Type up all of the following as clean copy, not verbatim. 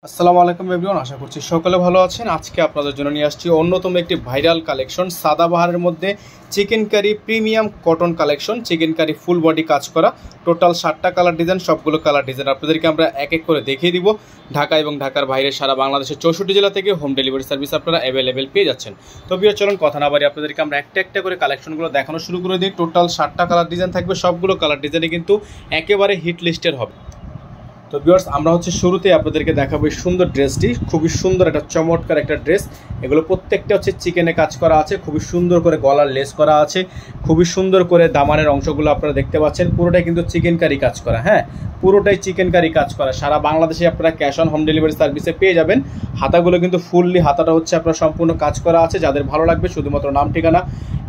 আসসালামু আলাইকুম এভরিওয়ান, আশা করছি সকলে ভালো আছেন। আজকে আপনাদের জন্য নিয়ে আসছি অন্যতম একটি ভাইরাল কালেকশন, সাদাবাহারের মধ্যে chikankari premium cotton collection. Chikankari full body কাজ করা, টোটাল 7টা কালার ডিজাইন, সবগুলো কালার ডিজাইন আপনাদেরকে আমরা এক এক করে দেখিয়ে দিব। ঢাকা এবং ঢাকার বাইরে সারা বাংলাদেশের 64 জেলা থেকে হোম ডেলিভারি সার্ভিস আপনারা অ্যাভেলেবেল পেয়ে যাচ্ছেন। তো বিয়ার চলুন কথা না বাড়ি আপনাদেরকে আমরা একটা একটা করে কালেকশনগুলো দেখানো শুরু করে দিই। টোটাল 7টা কালার ডিজাইন থাকবে, সবগুলো কালার ডিজাইনে কিন্তু একেবারে হিট লিস্টের হবে। তো ভিউয়ার্স, আমরা শুরুতে আপনাদেরকে দেখাবো এই সুন্দর ড্রেসটি। খুবই সুন্দর একটা চমৎকার একটা ড্রেস। এগুলো প্রত্যেকটা চিকেনে কাজ করা আছে, খুবই সুন্দর করে গলার লেস করা আছে, খুবই সুন্দর করে দামানের অংশগুলো আপনারা দেখতে পাচ্ছেন। পুরোটাই কিন্তু চিকেন কারি কাজ করা, হ্যাঁ পুরোটাই চিকেন কারি কাজ করা। সারা বাংলাদেশে আপনারা ক্যাশ অন হোম ডেলিভারি সার্ভিসে পেয়ে যাবেন। হাতাগুলো কিন্তু ফুললি হাতাটা আপনার সম্পূর্ণ কাজ করা আছে। যাদের ভালো লাগবে শুধুমাত্র নাম ঠিকানা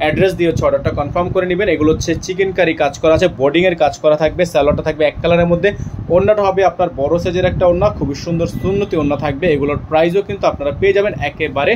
অ্যাড্রেস দিয়ে অর্ডারটা কনফার্ম করে নেবেন। এগুলো চিকেন কারি কাজ করা আছে, বোর্ডিংয়ের কাজ করা থাকবে। স্যালোয়ারটা থাকবে এক কালারের মধ্যে, ওড়নাটা হবে আপনার বড় সাইজের একটা ওড়না, খুবই সুন্দর সুন্নতি ওড়না থাকবে। এগুলোর প্রাইসও কিন্তু আপনারা পেয়ে যাবেন একেবারে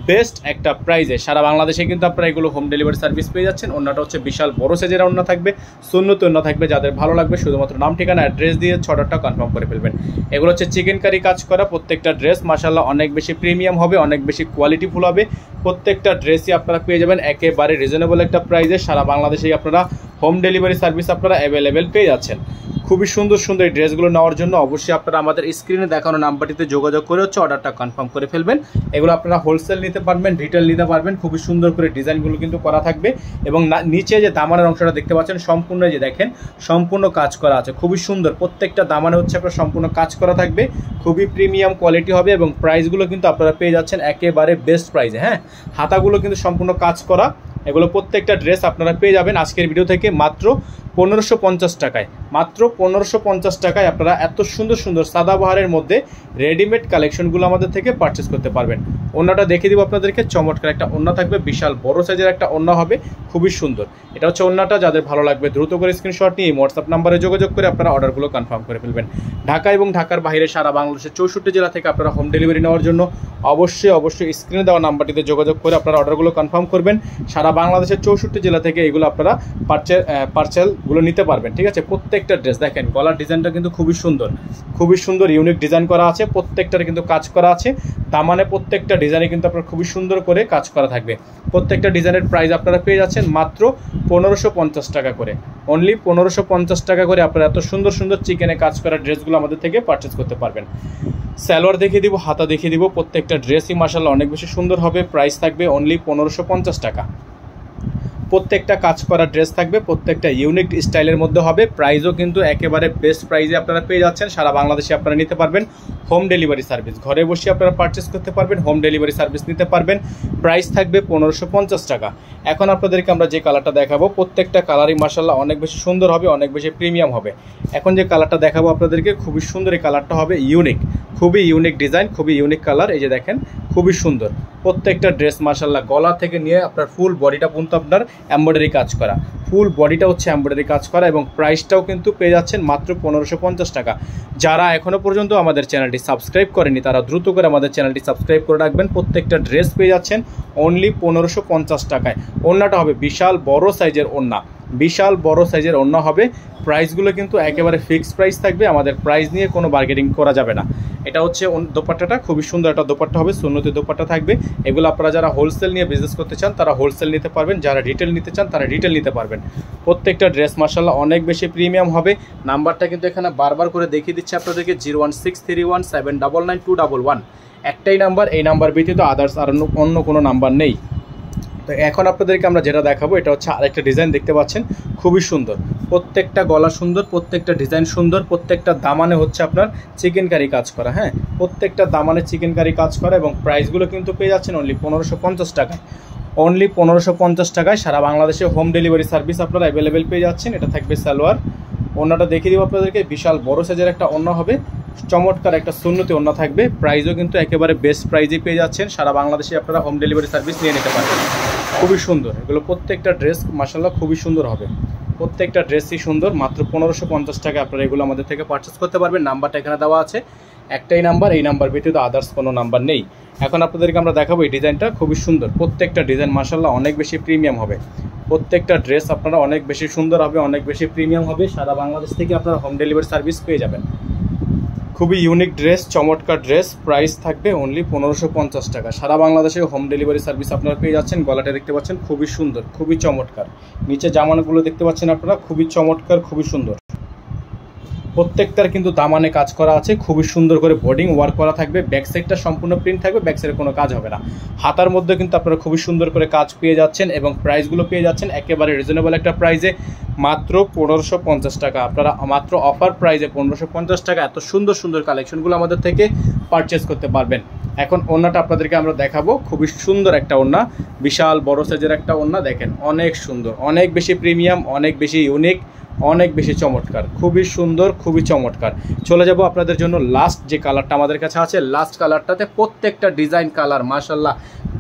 বেস্ট একটা প্রাইজে। সারা বাংলাদেশে কিন্তু আপনারা এগুলো হোম ডেলিভারি সার্ভিস পেয়ে যাচ্ছেন। ওড়নাটা বিশাল বড় সাইজের ওড়না থাকবে, সুন্নতি ওড়না থাকবে। যাদের ভালো লাগবে শুধুমাত্র নাম ঠিকানা অ্যাড্রেস দিয়ে অর্ডারটা কনফার্ম করে ফেলবেন। এগুলো চিকেন কারি কাজ করা। প্রত্যেকটা ড্রেস মাশাআল্লাহ অনেক বেশি প্রিমিয়াম হবে, অনেক বেশি কোয়ালিটিফুল হবে। প্রত্যেকটা ড্রেসই আপনারা পেয়ে যাবেন একেবারে রিজনেবল একটা প্রাইজে। সারা বাংলাদেশেই আপনারা হোম ডেলিভারি সার্ভিস আপনারা অ্যাভেলেবেল পেয়ে যাচ্ছেন। খুবই সুন্দর সুন্দর এই ড্রেসগুলো নেওয়ার জন্য অবশ্যই আপনারা আমাদের স্ক্রিনে দেখানো নাম্বারটিতে যোগাযোগ করে অর্ডারটা কনফার্ম করে ফেলবেন। এগুলো আপনারা হোলসেল নিতে পারবেন, রিটেল নিতে পারবেন। খুবই সুন্দর করে ডিজাইনগুলো কিন্তু করা থাকবে এবং নিচে যে দামানের অংশটা দেখতে পাচ্ছেন সম্পূর্ণ দেখেন সম্পূর্ণ কাজ করা আছে, খুবই সুন্দর। প্রত্যেকটা দামানে আপনার সম্পূর্ণ কাজ করা থাকবে, খুবই প্রিমিয়াম কোয়ালিটি হবে এবং প্রাইসগুলো কিন্তু আপনারা পেয়ে যাচ্ছেন একেবারে বেস্ট প্রাইসে। হ্যাঁ, হাতাগুলো কিন্তু সম্পূর্ণ কাজ করা। এগুলো প্রত্যেকটা ড্রেস আপনারা পেয়ে যাবেন আজকের ভিডিও থেকে মাত্র 1550 টাকায়। মাত্র 1550 টাকায় আপনারা এত সুন্দর সুন্দর সাদাবাহারের মধ্যে রেডিমেড কালেকশনগুলো আমাদের থেকে পারচেস করতে পারবেন। ওড়নাটা দেখিয়ে দিব আপনাদেরকে, চমৎকার একটা ওড়না থাকবে, বিশাল বড় সাইজের একটা ওড়না হবে, খুবই সুন্দর। এটা ওড়নাটা। যাদের ভালো লাগবে দ্রুত করে স্ক্রিনশট নিয়ে হোয়াটসঅ্যাপ নাম্বারে যোগাযোগ করে আপনারা অর্ডারগুলো কনফার্ম করে ফেলবেন। ঢাকা এবং ঢাকার বাইরে সারা বাংলাদেশের 64 জেলা থেকে আপনারা হোম ডেলিভারি নেওয়ার জন্য অবশ্যই স্ক্রিনে দেওয়া নাম্বারটিতে যোগাযোগ করে আপনারা অর্ডারগুলো কনফার্ম করবেন। সারা বাংলাদেশের 64 জেলা থেকে এগুলো আপনারা পার্সেলগুলো নিতে পারবেন। ঠিক আছে, প্রত্যেকটা ড্রেস দেখেন গলার ডিজাইনটা কিন্তু খুবই সুন্দর ইউনিক ডিজাইন করা আছে। প্রত্যেকটার কিন্তু কাজ করা আছে। দামানে প্রত্যেকটা ডিজাইনে কিন্তু আপনার খুবই সুন্দর করে কাজ করা থাকবে। প্রত্যেকটা ডিজাইনের প্রাইস আপনারা পেয়ে যাচ্ছেন মাত্র 1550 টাকা করে। অনলি 1550 টাকা করে আপনারা এত সুন্দর সুন্দর চিকেনে কাজ করা ড্রেসগুলো আমাদের থেকে পারচেস করতে পারবেন। সালোয়ার দেখিয়ে দিব, হাতা দেখিয়ে দিব। প্রত্যেকটা ড্রেসই মাশাআল্লাহ অনেক বেশি সুন্দর হবে। প্রাইস থাকবে অনলি 1550 টাকা। প্রত্যেকটা কাজ করা ড্রেস থাকবে, প্রত্যেকটা ইউনিক স্টাইলের মধ্যে হবে। প্রাইসও কিন্তু একেবারে বেস্ট প্রাইসে আপনারা পেয়ে যাচ্ছেন। সারা বাংলাদেশে আপনারা নিতে পারবেন হোম ডেলিভারি সার্ভিস। ঘরে বসে আপনারা পারচেস করতে পারবেন, হোম ডেলিভারি সার্ভিস নিতে পারবেন। প্রাইস থাকবে 1550 টাকা। এখন আপনাদেরকে আমরা যে কালারটা দেখাবো, প্রত্যেকটা কালারই মাশাআল্লাহ অনেক বেশি সুন্দর হবে, অনেক বেশি প্রিমিয়াম হবে। এখন যে কালারটা দেখাবো আপনাদেরকে খুবই সুন্দর, এই কালারটা হবে ইউনিক, খুবই ইউনিক ডিজাইন, খুবই ইউনিক কালার। এই যে দেখেন খুবই সুন্দর। প্রত্যেকটা ড্রেস মাশাআল্লাহ গলা থেকে নিয়ে আপনার ফুল বডিটা পর্যন্ত আপনার এমব্রয়ডারি কাজ করা, ফুল বডিটা এমব্রয়ডারি কাজ করা এবং প্রাইসটাও কিন্তু পেয়ে যাচ্ছেন মাত্র 1550 টাকা। যারা এখনও পর্যন্ত আমাদের চ্যানেলটি সাবস্ক্রাইব করেনি তারা দ্রুত করে আমাদের চ্যানেলটি সাবস্ক্রাইব করে রাখবেন। প্রত্যেকটা ড্রেস পেয়ে যাচ্ছেন অনলি 1550 টাকায়। ওড়নাটা হবে বিশাল বড় সাইজের ওড়না, বিশাল বড় সাইজের ওড়না হবে। প্রাইসগুলো কিন্তু একেবারে ফিক্সড প্রাইস থাকবে, আমাদের প্রাইস নিয়ে কোনো বার্গেনিং করা যাবে না। এটা দোপাট্টাটা খুবই সুন্দর একটা দোপাট্টা হবে, সুন্নতি দোপাট্টা থাকবে। এগুলো আপনারা যারা হোলসেল নিয়ে বিজনেস করতে চান তারা হোলসেল নিতে পারবেন, যারা রিটেল নিতে চান তারা রিটেল নিতে পারবেন। প্রত্যেকটা ড্রেস মাশাআল্লাহ অনেক বেশি প্রিমিয়াম হবে। নাম্বারটা কিন্তু এখানে বারবার করে দেখিয়ে দিচ্ছি আপনাদেরকে, 01631799211 একটাই নাম্বার। এই নাম্বার ব্যতীত আদার্স আর অন্য কোনো নাম্বার নেই। তো এখন আপনাদেরকে আমরা যেটা দেখাবো এটা আরেকটা ডিজাইন দেখতে পাচ্ছেন, খুবই সুন্দর। প্রত্যেকটা গলা সুন্দর, প্রত্যেকটা ডিজাইন সুন্দর। প্রত্যেকটা দামানে আপনার চিকেন কারি কাজ করা। হ্যাঁ, প্রত্যেকটা দামানে চিকেন কারি কাজ করা এবং প্রাইসগুলো কিন্তু পেয়ে যাচ্ছেন অনলি 1550 টাকায়। অনলি 1550 টাকায় সারা বাংলাদেশে হোম ডেলিভারি সার্ভিস আপনারা অ্যাভেলেবেল পেয়ে যাচ্ছেন। এটা থাকবে সালোয়ার। ওড়নাটা দেখিয়ে দিব আপনাদেরকে, বিশাল বড় সাইজের একটা ওড়না হবে, চমৎকার একটা সুন্নতি ওড়না থাকবে। প্রাইসও কিন্তু একেবারে বেস্ট প্রাইজে পেয়ে যাচ্ছেন। সারা বাংলাদেশে আপনারা হোম ডেলিভারি সার্ভিস নিয়ে নিতে পারবেন। খুবই সুন্দর এগুলো, প্রত্যেকটা ড্রেস মাশাআল্লাহ খুবই সুন্দর হবে। প্রত্যেকটা ড্রেসই সুন্দর। মাত্র 1550 টাকা আপনারা এগুলো আমাদের থেকে পারচেস করতে পারবেন। নাম্বারটা এখানে দেওয়া আছে, একটাই নাম্বার, এই নাম্বার ব্যতীত আদার্স কোনো নাম্বার নেই। এখন আপনাদেরকে আমরা দেখাবো এই ডিজাইনটা, খুবই সুন্দর। প্রত্যেকটা ডিজাইন মাশাআল্লাহ অনেক বেশি প্রিমিয়াম হবে। প্রত্যেকটা ড্রেস আপনারা অনেক বেশি সুন্দর হবে, অনেক বেশি প্রিমিয়াম হবে। সারা বাংলাদেশ থেকে আপনারা হোম ডেলিভারি সার্ভিস পেয়ে যাবেন। খুবই ইউনিক ড্রেস, চমৎকার ড্রেস। প্রাইস থাকবে অনলি 1550 টাকা। সারা বাংলাদেশে হোম ডেলিভারি সার্ভিস আপনারা পেয়ে যাচ্ছেন। গলাটা দেখতে পাচ্ছেন খুবই সুন্দর, খুবই চমৎকার। নিচে জামাগুলো দেখতে পাচ্ছেন আপনারা, খুবই চমৎকার, খুবই সুন্দর। প্রত্যেকটার কিন্তু দামানে কাজ করা আছে, খুবই সুন্দর করে বোর্ডিং ওয়ার্ক করা থাকবে। ব্যাক সাইডটা সম্পূর্ণ প্রিন্ট থাকবে, ব্যাক সাইডে কোনো কাজ হবে না। হাতার মধ্যে কিন্তু আপনারা খুবই সুন্দর করে কাজ পেয়ে যাচ্ছেন এবং প্রাইসগুলো পেয়ে যাচ্ছেন একেবারে রিজনেবল একটা প্রাইসে, মাত্র 1550 টাকা। আপনারা মাত্র অফার প্রাইসে 1550 টাকা এত সুন্দর সুন্দর কালেকশনগুলো আমাদের থেকে পারচেস করতে পারবেন। এখন ওড়নাটা আপনাদেরকে আমরা দেখাবো, খুবই সুন্দর একটা ওড়না, বিশাল বড় সাইজের একটা ওড়না। দেখেন অনেক সুন্দর, অনেক বেশি প্রিমিয়াম, অনেক বেশি ইউনিক, অনেক বেশি চমৎকার, খুবই সুন্দর, খুবই চমৎকার। চলে যাব আপনাদের জন্য লাস্ট যে কালারটা আমাদের কাছে আছে, লাস্ট কালারটাতে প্রত্যেকটা ডিজাইন কালার মাশাআল্লাহ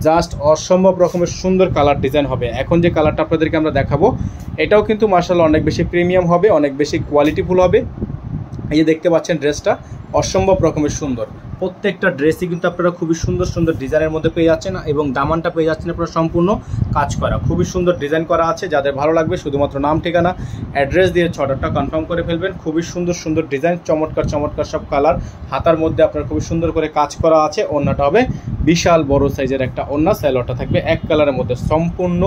জাস্ট অসম্ভব রকমের সুন্দর কালার ডিজাইন হবে। এখন যে কালারটা আপনাদেরকে আমরা দেখাবো এটাও কিন্তু মাশাআল্লাহ অনেক বেশি প্রিমিয়াম হবে, অনেক বেশি কোয়ালিটিফুল হবে। এই যে দেখতে পাচ্ছেন ড্রেসটা অসম্ভব রকমের সুন্দর। প্রত্যেকটা ড্রেসই কিন্তু আপনারা খুবই সুন্দর সুন্দর ডিজাইনের মধ্যে পেয়ে যাচ্ছেন এবং দামানটা পেয়ে যাচ্ছেন আপনারা সম্পূর্ণ কাজ করা, খুবই সুন্দর ডিজাইন করা আছে। যাদের ভালো লাগবে শুধুমাত্র নাম, ঠিকানা, অ্যাড্রেস দিয়ে অর্ডারটা কনফার্ম করে ফেলবেন। খুবই সুন্দর সুন্দর ডিজাইন, চমৎকার চমৎকার সব কালার। হাতার মধ্যে আপনার খুবই সুন্দর করে কাজ করা আছে। ওড়নাটা হবে বিশাল বড় সাইজের একটা ওড়না, সালোয়ারটা থাকবে এক কালারের মধ্যে, সম্পূর্ণ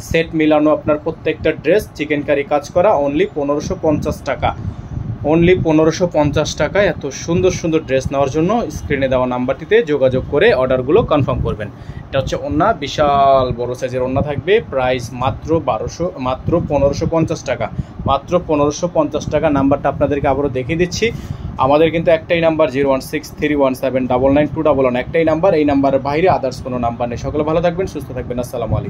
সেট মিলানো আপনার প্রত্যেকটা ড্রেস। চিকেন কারি কাজ করা, অনলি 1550 টাকা। অনলি 1550 টাকায় এত সুন্দর সুন্দর ড্রেস নেওয়ার জন্য স্ক্রিনে দেওয়া নাম্বারটিতে যোগাযোগ করে অর্ডারগুলো কনফার্ম করবেন। এটা হচ্ছে ওড়না, বিশাল বড় সাইজের ওড়না থাকবে। প্রাইস মাত্র 1550 টাকা, মাত্র 1550 টাকা। নাম্বারটা আপনাদেরকে আবারও দেখিয়ে দিচ্ছি। আমাদের কিন্তু একটাই নাম্বার 01631799211, একটাই নাম্বার। এই নাম্বারের বাইরে আদার্স কোনো নাম্বার নেই। সকলে ভালো থাকবেন, সুস্থ থাকবেন। আসসালামু আলাইকুম।